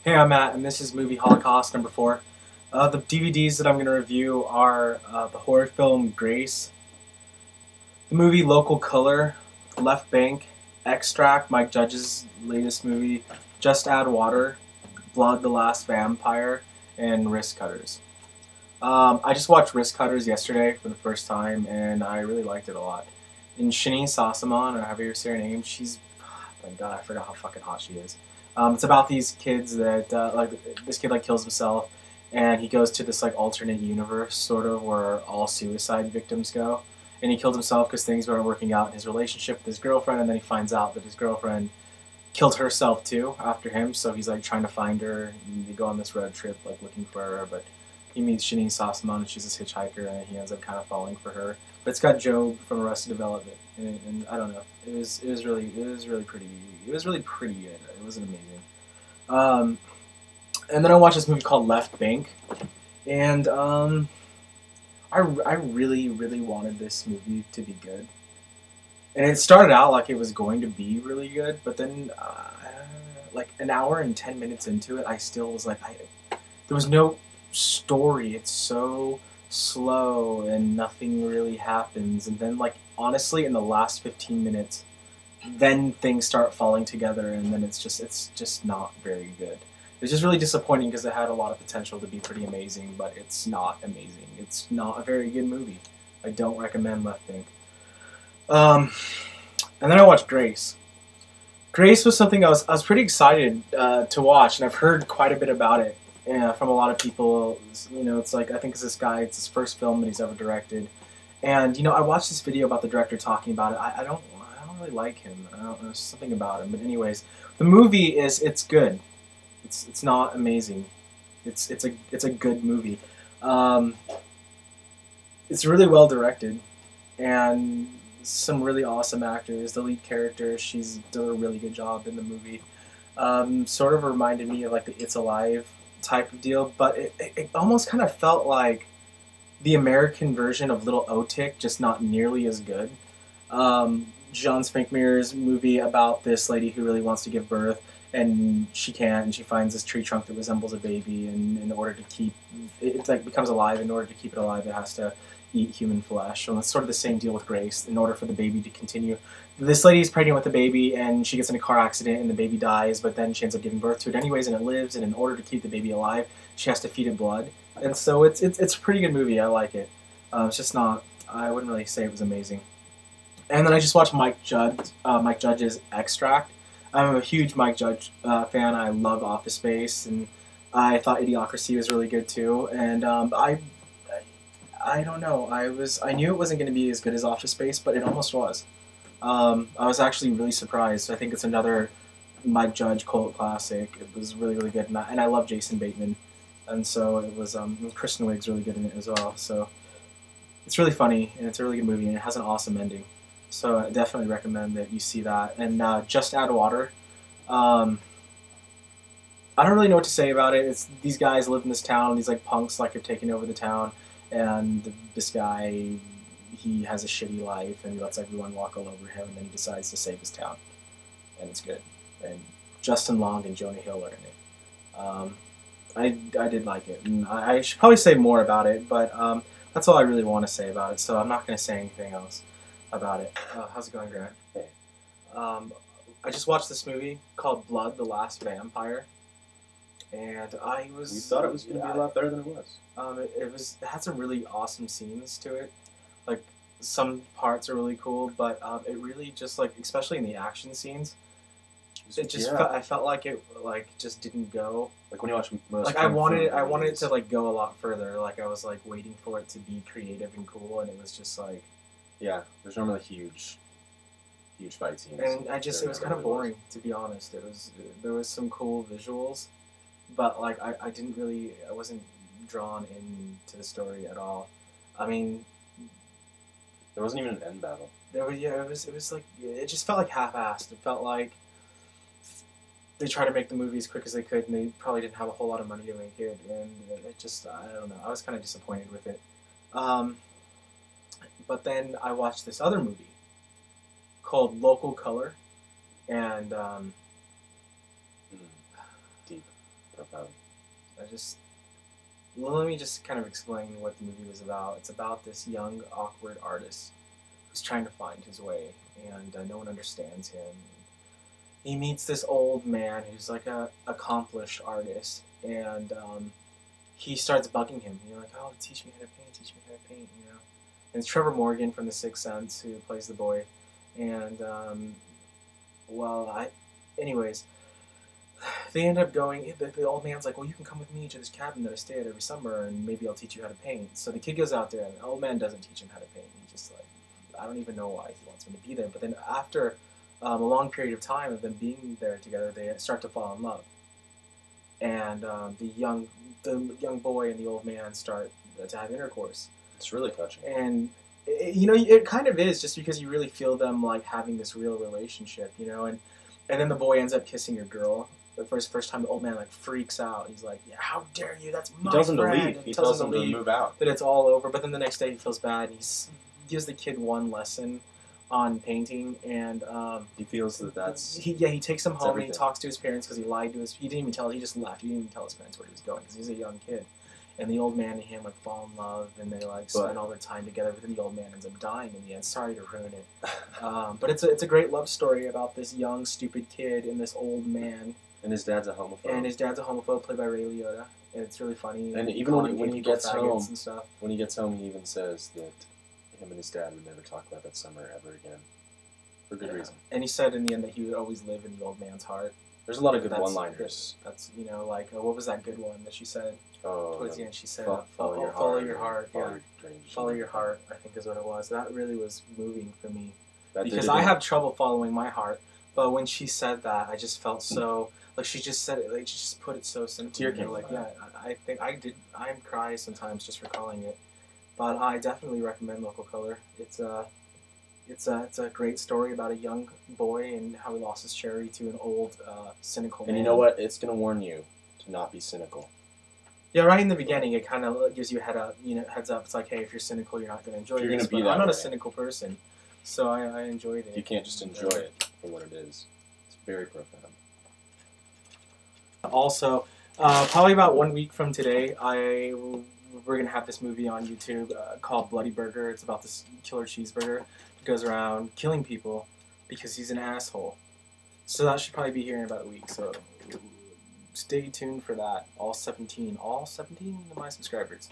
Hey, I'm Matt, and this is movie Holocaust number 4. The DVDs that I'm going to review are the horror film Grace, the movie Local Color, Left Bank, Extract, Mike Judge's latest movie, Just Add Water, Blood the Last Vampire, and Wrist Cutters. I just watched Wrist Cutters yesterday for the first time, and I really liked it a lot. And Shani Sasamon, or however you say her name, she's, thank God, I forgot how fucking hot she is. It's about these kids that this kid kills himself, and he goes to this alternate universe sort of where all suicide victims go, and he killed himself because things weren't working out in his relationship with his girlfriend, and then he finds out that his girlfriend killed herself too after him. So he's trying to find her, and they go on this road trip looking for her, but he meets Shani Sasamon, and she's this hitchhiker, and he ends up kind of falling for her. But it's got Job from Arrested Development, and I don't know. It was really pretty good. It was amazing. And then I watched this movie called Left Bank, and I really wanted this movie to be good. And it started out like it was going to be really good, but then an hour and 10 minutes into it, I still was there was no story. It's so slow and nothing really happens. And then honestly, in the last 15 minutes, then things start falling together, and then it's just not very good. It's just really disappointing because it had a lot of potential to be pretty amazing, but it's not amazing. It's not a very good movie. I don't recommend Left Bank. And then I watched Grace. Grace was something I was pretty excited to watch, and I've heard quite a bit about it from a lot of people. It's I think it's this guy. It's his first film that he's ever directed, and I watched this video about the director talking about it. I don't really like him. I don't know, something about him. But anyways, the movie it's good. It's not amazing. It's a good movie. It's really well directed, and some really awesome actors. The lead character, she's done a really good job in the movie. Sort of reminded me of the It's Alive type of deal, but it almost kind of felt like the American version of Little Otik, just not nearly as good. John Spankmere's movie about this lady who really wants to give birth, and she can't, and she finds this tree trunk that resembles a baby, and in order to keep it, becomes alive. In order to keep it alive, it has to eat human flesh. And it's sort of the same deal with Grace. In order for the baby to continue, this lady is pregnant with a baby, and she gets in a car accident, and the baby dies, but then she ends up giving birth to it anyways, and it lives, and in order to keep the baby alive, she has to feed it blood. And so it's a pretty good movie. I like it. It's just not, I wouldn't really say it was amazing. And then I just watched Mike Judge's Extract. I'm a huge Mike Judge fan. I love Office Space, and I thought Idiocracy was really good too. And I don't know. I knew it wasn't going to be as good as Office Space, but it almost was. I was actually really surprised. I think it's another Mike Judge cult classic. It was really good, and I love Jason Bateman, and so it was. Kristen Wiig's really good in it as well. So it's really funny, and it's a really good movie, and it has an awesome ending. So I definitely recommend that you see that. And Just Add Water. I don't really know what to say about it. It's these guys live in this town. These punks have taken over the town, and this guy, he has a shitty life, and he lets everyone walk all over him, and then he decides to save his town, and it's good. And Justin Long and Jonah Hill are in it. I did like it, and I should probably say more about it, but that's all I really want to say about it. So I'm not going to say anything else about it. How's it going, Grant? Hey. I just watched this movie called Blood the Last Vampire, and I was. You thought it was going to be a lot better than it was. It had some really awesome scenes to it. Some parts are really cool, but it really just especially in the action scenes, it just I felt like it just didn't go. When you watch most I wanted it to go a lot further. I was waiting for it to be creative and cool, and it was just yeah. There's normally huge fight scenes, and it was kind of boring, to be honest. There was some cool visuals, but I didn't really, I wasn't drawn into the story at all. I mean, there wasn't even an end battle. It just felt half-assed. It felt like they tried to make the movie as quick as they could, and they probably didn't have a whole lot of money to make it, and it just, I don't know, I was kind of disappointed with it. But then I watched this other movie called Local Color, and Deep. I just well, let me just kind of explain what the movie was about. It's about this young, awkward artist who's trying to find his way, and no one understands him. He meets this old man who's like a accomplished artist, and he starts bugging him. You're like, oh, teach me how to paint, teach me how to paint, you know. And it's Trevor Morgan from The Sixth Sense who plays the boy, and anyways, they end up going. The old man's like, well, you can come with me to this cabin that I stay at every summer, and maybe I'll teach you how to paint. So the kid goes out there, and the old man doesn't teach him how to paint. He just like, I don't even know why he wants him to be there. But then after a long period of time of them being there together, they start to fall in love, and the young boy and the old man start to have intercourse. It's really touching. And it kind of is, just because you really feel them like having this real relationship, and then the boy ends up kissing your girl. The first time, the old man like freaks out. He's like, "Yeah, how dare you? That's my friend." He tells him to leave. He tells him to move out. That it's all over. But then the next day he feels bad. And he gives the kid one lesson on painting, and he feels that's he takes him home everything. And he talks to his parents because he lied to he didn't even tell. He just left. He didn't even tell his parents where he was going because he's a young kid. And the old man and him like fall in love, and they like spend all their time together. But then the old man ends up dying in the end. Sorry to ruin it, but it's a great love story about this young stupid kid and this old man. And his dad's a homophobe. And his dad's a homophobe, played by Ray Liotta, and it's really funny. And even when he gets home, and stuff. When he gets home, he even says that him and his dad would never talk about that summer ever again, for good reason. And he said in the end that he would always live in the old man's heart. There's a lot of good one-liners. That's like what was that good one that she said? Oh, towards the end, she said, follow your heart. Follow your heart, I think is what it was. That really was moving for me. That because I have trouble following my heart. But when she said that, I just felt so, like she just said it, like she just put it so simply. Like, yeah, I think I cry sometimes just recalling it. But I definitely recommend Local Color. It's a great story about a young boy and how he lost his cherry to an old, cynical man. And you know what? It's going to warn you to not be cynical. Yeah, right in the beginning, it kind of gives you heads up. It's like, hey, if you're cynical, you're not going to enjoy this. But I'm not a cynical person, so I enjoyed it. You can't just enjoy it for what it is. It's very profound. Also, probably about 1 week from today, we're going to have this movie on YouTube called Bloody Burger. It's about this killer cheeseburger who goes around killing people because he's an asshole. So that should probably be here in about a week. So stay tuned for that. All 17 of my subscribers.